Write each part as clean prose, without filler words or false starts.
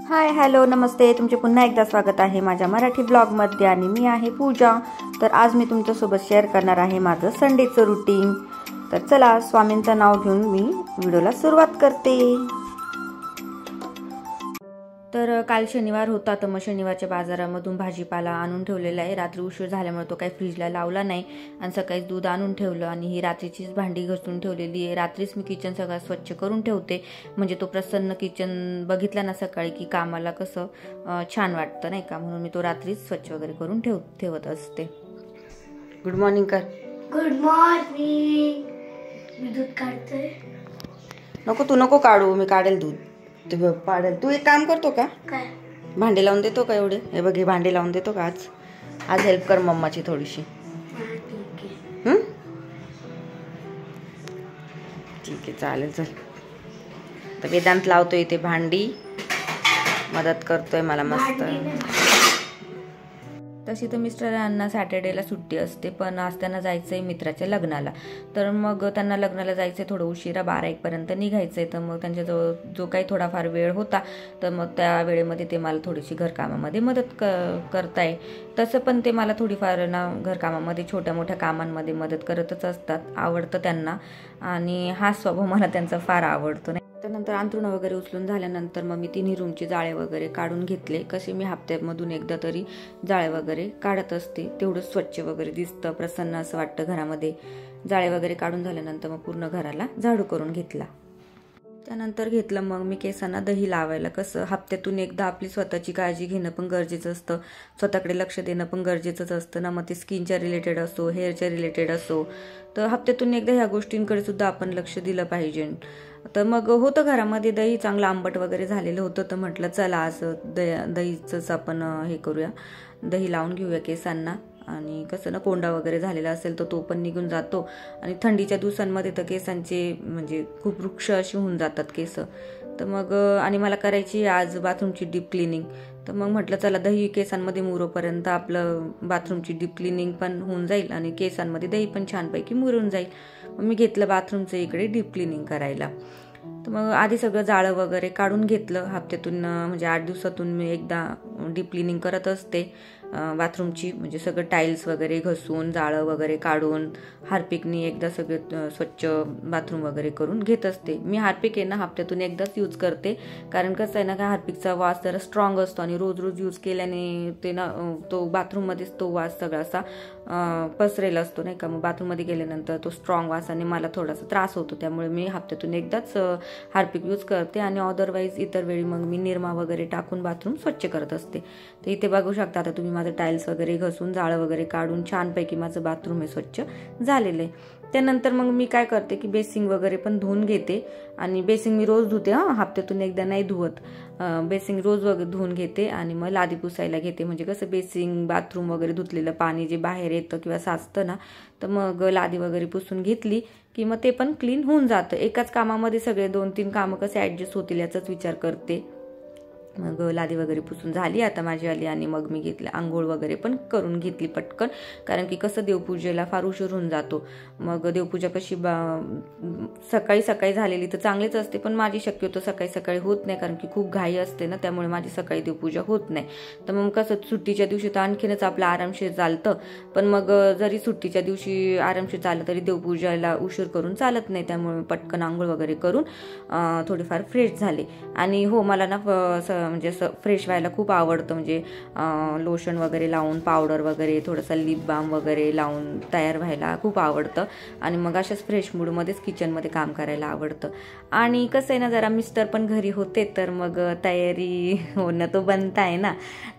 Hi hello नमस्ते, तुमचे पुन्हा एकदा स्वागत आहे माझ्या मराठी ब्लॉगमध्ये आणि मी आहे पूजा। तर आज मी तुमच्यासोबत शेअर करणार आहे माझं संडेचं रुटीन। तर चला स्वामींचं नाव घेऊन मी व्हिडिओला सुरुवात करते। तर काल शनिवार होता, तर मग शनिवारच्या बाजारामधून भाजीपाला आणून ठेवलेला आहे। रात्री उशीर झाल्यामुळे तो काही फ्रीजला लावला नाही आणि सकाळी दूध आणून ठेवलं आणि ही रात्रीचीच भांडी घासून ठेवलेली आहे। रात्रीच मी किचन सगळं स्वच्छ करून ठेवते, म्हणजे तो प्रसन्न किचन बघितला ना सकाळी की कामाला कसं छान वाटतं नाही का, म्हणून मी तो रात्रीच स्वच्छ वगैरे करून ठेवत असते। गुड मॉर्निंग कर। Good morning. मी दूध काढते। नको तू नको काढू, मी काढेल दूध। तू पाडेल। तू एक काम करतो का, काय भांडे लावून देतो का? एवढे हे बघ, हे भांडे लावून देतो का? आज हेल्प कर मम्माची थोडीशी। ठीक आहे चालेल चल। तर वेदांत लावतोय इथे भांडी, मदत करतोय मला मस्त। तशी तर मिस्टरांना सॅटर्डेला सुट्टी असते, पण आज त्यांना जायचंय मित्राच्या लग्नाला। तर मग त्यांना लग्नाला जायचंय थोडं उशिरा, 12-1 पर्यंत निघायचंय। तर मग त्यांच्याजवळ जो काही थोडाफार वेळ होता, तर मग त्या वेळेमध्ये ते मला थोडीशी घरकामामध्ये मदत करताय। तसं पण ते मला थोडीफार ना घरकामामध्ये छोट्या मोठ्या कामांमध्ये मदत करतच असतात, आवडतं त्यांना आणि हा स्वभाव मला त्यांचा फार आवडतो। त्यानंतर अंथरुणं वगैरे उचलून झाल्यानंतर मग मी तिन्ही रूमचे जाळे वगैरे काढून घेतले। कसे मी हप्त्यामधून एकदा तरी जाळे वगैरे काढत असते, तेवढं स्वच्छ वगैरे दिसतं, प्रसन्न असं वाटतं घरामध्ये। जाळे वगैरे काढून झाल्यानंतर मग पूर्ण घराला झाडू करून घेतला। त्यानंतर घेतलं मग मी केसांना दही लावायला। कसं हप्त्यातून एकदा आपली स्वतःची काळजी घेणं पण गरजेचं असतं, स्वतःकडे लक्ष देणं पण गरजेचंच असतं ना। मग ते स्किनच्या रिलेटेड असो, हेअरच्या रिलेटेड असो, तर हप्त्यातून एकदा ह्या गोष्टींकडे सुद्धा आपण लक्ष दिलं पाहिजे। तर मग होतं घरामध्ये दही चांगलं आंबट वगैरे झालेलं होतं, तर म्हटलं चला असं दहीचंच आपण हे करूया, दही लावून घेऊया केसांना। आणि कसं ना कोंडा वगैरे झालेला असेल तर तो पण निघून जातो, आणि थंडीच्या दिवसांमध्ये तर केसांचे म्हणजे खूप वृक्ष अशी होऊन जातात केस। तर मग आणि मला करायची आज बाथरूमची डीप क्लिनिंग, तर मग म्हटलं चला दही केसांमध्ये मुरोपर्यंत आपलं बाथरूमची डीप क्लिनिंग पण होऊन जाईल आणि केसांमध्ये दही पण छानपैकी मुरून जाईल। मग मी घेतलं बाथरूमचं इकडे डीप क्लिनिंग करायला। तर मग आधी सगळं जाळं वगैरे काढून घेतलं। हप्त्यातून म्हणजे 8 दिवसातून मी एकदा डीप क्लिनिंग करत असते बाथरूमची, म्हणजे सगळं टाईल्स वगैरे घसून जाळं वगैरे काढून हार्पिकनी एकदा सगळं स्वच्छ बाथरूम वगैरे करून घेत असते। मी हार्पिक आहे ना हप्त्यातून एकदाच यूज करते, कारण कसं आहे ना का हार्पिकचा वास जरा स्ट्रॉंग असतो आणि रोज रोज यूज केल्याने ते ना तो बाथरूममध्येच तो वास सगळा असा पसरेला असतो नाही का। मग बाथरूममध्ये गेल्यानंतर तो स्ट्रॉंग वासाने मला थोडासा त्रास होतो, त्यामुळे मी हप्त्यातून एकदाच हार्पिक यूज करते आणि अदरवाईज इतर वेळी मग मी निरमा वगैरे टाकून बाथरूम स्वच्छ करत असते। तर इथे बघू शकता आता तुम्ही माझं टाईल्स वगैरे घसून जाळं वगैरे काढून छानपैकी माझं बाथरूम हे स्वच्छ झालेलं आहे। त्यानंतर मग मी काय करते की बेसिंग वगैरे पण धुवून घेते, आणि बेसिंग मी रोज धुते, हप्त्यातून एकदा नाही धुवत। बेसिंग रोज वगैरे धुवून घेते आणि मग लादी पुसायला घेते, म्हणजे कसं बेसिंग बाथरूम वगैरे धुतलेलं पाणी जे बाहेर येतं किंवा साचतं ना, तर मग लादी वगैरे पुसून घेतली की मग ते पण क्लीन होऊन जातं। एकाच कामामध्ये सगळे 2-3 कामं कसे ॲडजस्ट होतील याचाच विचार करते। मग लादी वगैरे पुसून झाली आता माझी आली, आणि मग मी घेतलं आंघोळ वगैरे पण करून घेतली पटकन, कारण की कसं देवपूजेला फार उशीर होऊन जातो। मग देवपूजा कशी सकाळी सकाळी झालेली तर चांगलीच असते, पण माझी शक्यतो सकाळी सकाळी होत नाही, कारण की खूप घाई असते ना, त्यामुळे माझी सकाळी देवपूजा होत नाही। तर मग कसं सुट्टीच्या दिवशी तर आणखीनच आपलं आरामशीर चालतं, पण मग जरी सुट्टीच्या दिवशी आरामशीर चाललं तरी देवपूजाला उशीर करून चालत नाही, त्यामुळे पटकन आंघोळ वगैरे करून थोडीफार फ्रेश झाले। आणि हो मला ना म्हणजे असं फ्रेश व्हायला खूप आवडतं, म्हणजे लोशन वगैरे लावून पावडर वगैरे थोडंसं लिप बाम वगैरे लावून तयार व्हायला खूप आवडतं, आणि मग अशाच फ्रेश मूडमध्येच किचनमध्ये काम करायला आवडतं। आणि कसं आहे ना जरा मिस्टर पण घरी होते, तर मग तयारी होणं तो बनत आहे ना,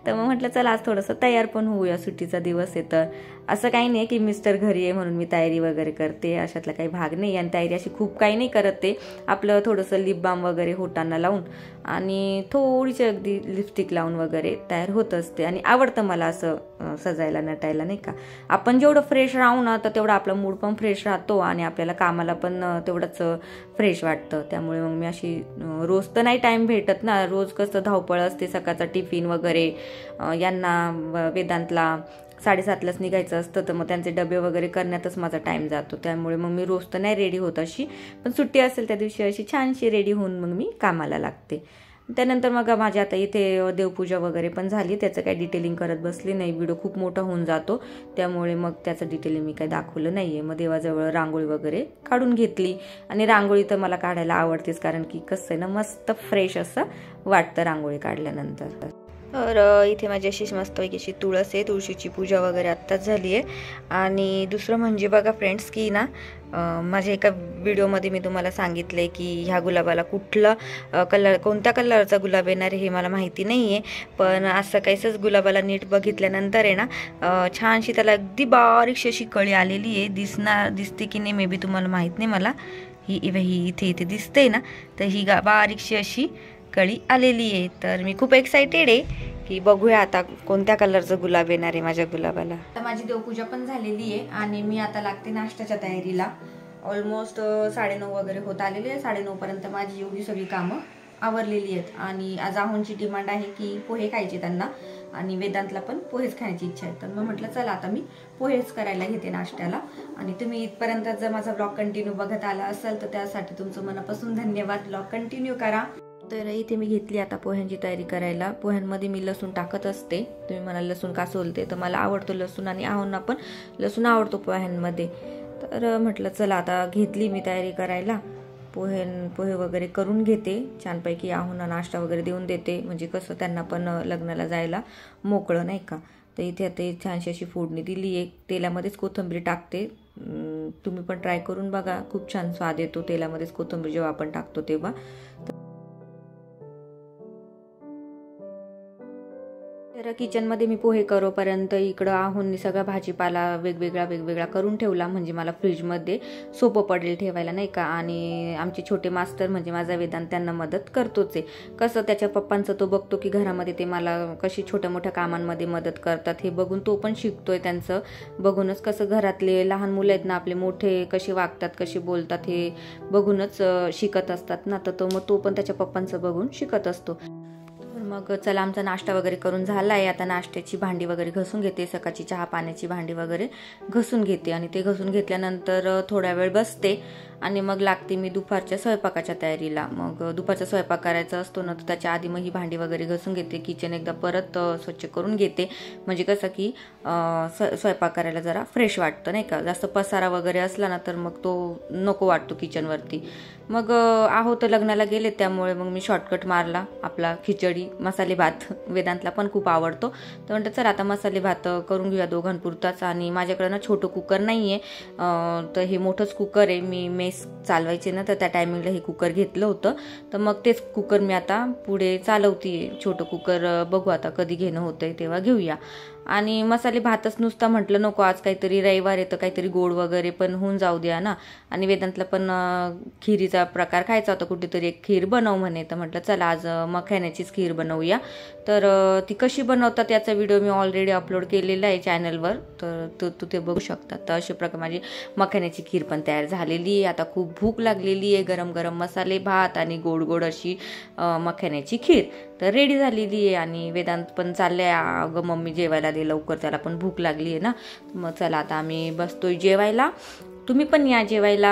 तर मग म्हटलं चला आज थोडंसं तयार पण होऊया, सुट्टीचा दिवस आहे। तर असं काही नाही की मिस्टर घरी आहे म्हणून मी तयारी वगैरे करते, अशातला काही भाग नाही। आणि तयारी अशी खूप काही नाही करत, ते आपलं थोडंसं लिप बाम वगैरे होटांना लावून आणि थोडीशी अगदी लिपस्टिक लावून वगैरे तयार होत असते। आणि आवडतं मला असं सजायला नटायला नाही का। आपण जेवढं फ्रेश राहू ना तर तेवढा आपला मूड पण फ्रेश राहतो आणि आपल्याला कामाला पण तेवढंच फ्रेश वाटतं। त्यामुळे मग मी अशी रोज तर नाही टाइम भेटत ना, रोज कसं धावपळ असते, सकाळचा टिफिन वगैरे यांना वेदांतला 7:30लाच निघायचं असतं, तर मग त्यांचे डबे वगैरे करण्यातच माझा टाइम जातो। त्यामुळे मग मी रोज तर नाही रेडी होत अशी, पण सुट्टी असेल त्या दिवशी अशी छानशी रेडी होऊन मग मी कामाला लागते। त्यानंतर मग माझ्या आता इथे देवपूजा वगैरे पण झाली, त्याचं काही डिटेलिंग करत बसली नाही, व्हिडिओ खूप मोठा होऊन जातो, त्यामुळे मग त्याचं डिटेलिंग मी काही दाखवलं नाही आहे. मग देवाजवळ रांगोळी वगैरे काढून घेतली, आणि रांगोळी तर मला काढायला आवडतेच, कारण की कसं आहे ना, मस्त फ्रेश असं वाटतं रांगोळी काढल्यानंतर. तर इथे माझी अशी मस्तपैकी अशी तुळस आहे, तुळशीची पूजा वगैरे आत्ताच झाली आहे. आणि दुसरं म्हणजे बघा फ्रेंड्स की ना, माझ्या एका व्हिडिओमध्ये मी तुम्हाला सांगितलं आहे की ह्या गुलाबाला कुठला कलर, कोणत्या कलरचा गुलाब येणार आहे हे मला माहिती नाही आहे, पण असं काहीच गुलाबाला नीट बघितल्यानंतर आहे ना, छानशी त्याला अगदी बारीकशी अशी कळी आलेली आहे. दिसते की नाही मे बी तुम्हाला माहीत नाही मला, ही इथे दिसते ना, तर ही बारीकशी अशी कळी आलेली आहे. तर मी खूप एक्सायटेड आहे की बघूया आता कोणत्या कलरचं गुलाब येणार आहे माझ्या गुलाबाला. आता माझी देवपूजा पण झालेली आहे आणि मी आता लागते नाश्त्याच्या तयारीला. ऑलमोस्ट 9:30 वगैरे होत आलेली आहे. 9:30 पर्यंत माझी एवढी सगळी कामं आवरलेली आहेत. आणि आज आहोंची डिमांड आहे की पोहे खायचे त्यांना, आणि वेदांतला पण पोहेच खाण्याची इच्छा आहे. तर मग म्हटलं चला आता मी पोहेच करायला घेते नाश्त्याला. आणि तुम्ही इथपर्यंत जर माझा ब्लॉग कंटिन्यू बघत आला असाल तर त्यासाठी तुमचं मनापासून धन्यवाद. ब्लॉग कंटिन्यू करा. तर इथे मी घेतली आता पोह्यांची तयारी करायला. पोह्यांमध्ये मी लसूण टाकत असते. तुम्ही म्हणाल लसूण का सोलते, तर मला आवडतो लसूण, आणि आहोंना पण लसूण आवडतो पोह्यांमध्ये. तर म्हटलं चला आता घेतली मी तयारी करायला. पोहे वगैरे करून घेते छानपैकी, आहोंना नाश्ता वगैरे देऊन देते, म्हणजे कसं त्यांना पण लग्नाला जायला मोकळं नाही का. तर इथे आता छानशी अशी फोडणी दिली आहे. तेलामध्येच कोथिंबीर टाकते. तुम्ही पण ट्राय करून बघा, खूप छान स्वाद येतो तेलामध्येच कोथिंबीर जेव्हा आपण टाकतो तेव्हा. तर किचनमध्ये मी पोहे करोपर्यंत इकडं आहोंनी सगळा भाजीपाला वेगवेगळा करून ठेवला, म्हणजे मला फ्रीजमध्ये सोपं पडेल ठेवायला नाही का. आणि आमचे छोटे मास्टर म्हणजे माझा वेदांत त्यांना मदत करतोच आहे. कसं त्याच्या पप्पांचं तो बघतो की घरामध्ये ते मला कशी छोट्या मोठ्या कामांमध्ये मदत करतात, हे बघून तो पण शिकतोय. त्यांचं बघूनच कसं घरातले लहान मुलं आहेत ना आपले, मोठे कसे वागतात कसे बोलतात हे बघूनच शिकत असतात ना. तर मग तो पण त्याच्या पप्पांचं बघून शिकत असतो. मग चला आमचा नाश्ता वगैरे करून झाला आहे. आता नाश्त्याची भांडी वगैरे घसून घेते, सकाळची चहा पाण्याची भांडी वगैरे घसून घेते. आणि ते घसून घेतल्यानंतर थोडा वेळ बसते आणि मग लागते मी दुपारच्या स्वयंपाकाच्या तयारीला. मग दुपारचा स्वयंपाक करायचा असतो ना, तर त्याच्या आधी मग ही भांडी वगैरे घसून घेते. किचन एकदा परत स्वच्छ करून घेते, म्हणजे कसं की स्वयंपाक करायला जरा फ्रेश वाटतं नाही का. जास्त पसारा वगैरे असला ना तर मग तो नको वाटतो किचनवरती. मग आहोत लग्नाला गेले, त्यामुळे मग मी शॉर्टकट मारला आपला खिचडी मसाले भात. वेदांतला पण खूप आवडतो, तर म्हणतं चल आता मसाले भात करून घेऊया दोघांपुरताच. आणि माझ्याकडं ना छोटं कुकर नाही आहे, तर हे मोठंच कुकर आहे. मी मेस चालवायचे ना, तर त्या टायमिंगला हे कुकर घेतलं होतं, तर मग तेच कुकर मी आता पुढे चालवते. छोटं कुकर बघू आता कधी घेणं होतंय तेव्हा घेऊया. आणि मसाले भातच नुसता म्हटलं नको, आज काहीतरी रविवार आहे तर काहीतरी गोड वगैरे पण होऊन जाऊ द्या ना. आणि वेदांतला पण खिरीचा प्रकार खायचा होता, कुठेतरी एक खीर बनव म्हणे, तर म्हटलं चला आज मखाण्याचीच खीर बनवूया. तर ती कशी बनवतात याचा व्हिडिओ मी ऑलरेडी अपलोड केलेला आहे चॅनलवर, तर तू ते बघू शकता. तर अशा प्रकारे माझी मखाण्याची खीर पण तयार झालेली आहे. आता खूप भूक लागलेली आहे. गरम गरम मसाले भात आणि गोड गोड अशी मखाण्याची खीर तर रेडी झालेली आहे. आणि वेदांत पण चाललंय, अगं मम्मी जेवायला दे लवकर, त्याला पण भूक लागली आहे ना. मग चला आता आम्ही बसतोय जेवायला, तुम्ही पण या जेवायला.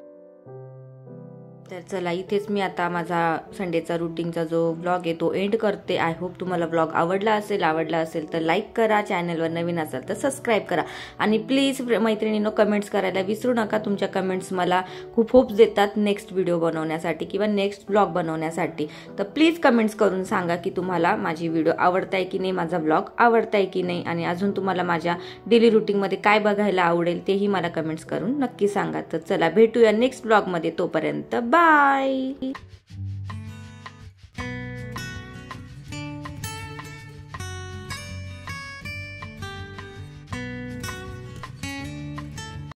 तर चला इथेच मी आता माझा संडेचा रुटीनचा जो ब्लॉग आहे तो एंड करते. आय होप तुम्हाला ब्लॉग आवडला असेल तर लाईक करा, चॅनलवर नवीन असाल तर सबस्क्राईब करा. आणि प्लीज मैत्रिणींनो कमेंट्स करायला विसरू नका. तुमच्या कमेंट्स मला खूप होप्स देतात नेक्स्ट व्हिडिओ बनवण्यासाठी किंवा नेक्स्ट ब्लॉग बनवण्यासाठी. तर प्लीज कमेंट्स करून सांगा की तुम्हाला माझी व्हिडिओ आवडताय की नाही, माझा ब्लॉग आवडताय की नाही, आणि अजून तुम्हाला माझ्या डेली रुटीनमध्ये काय बघायला आवडेल तेही मला कमेंट्स करून नक्की सांगा. तर चला भेटूया नेक्स्ट ब्लॉगमध्ये, तोपर्यंत बाय.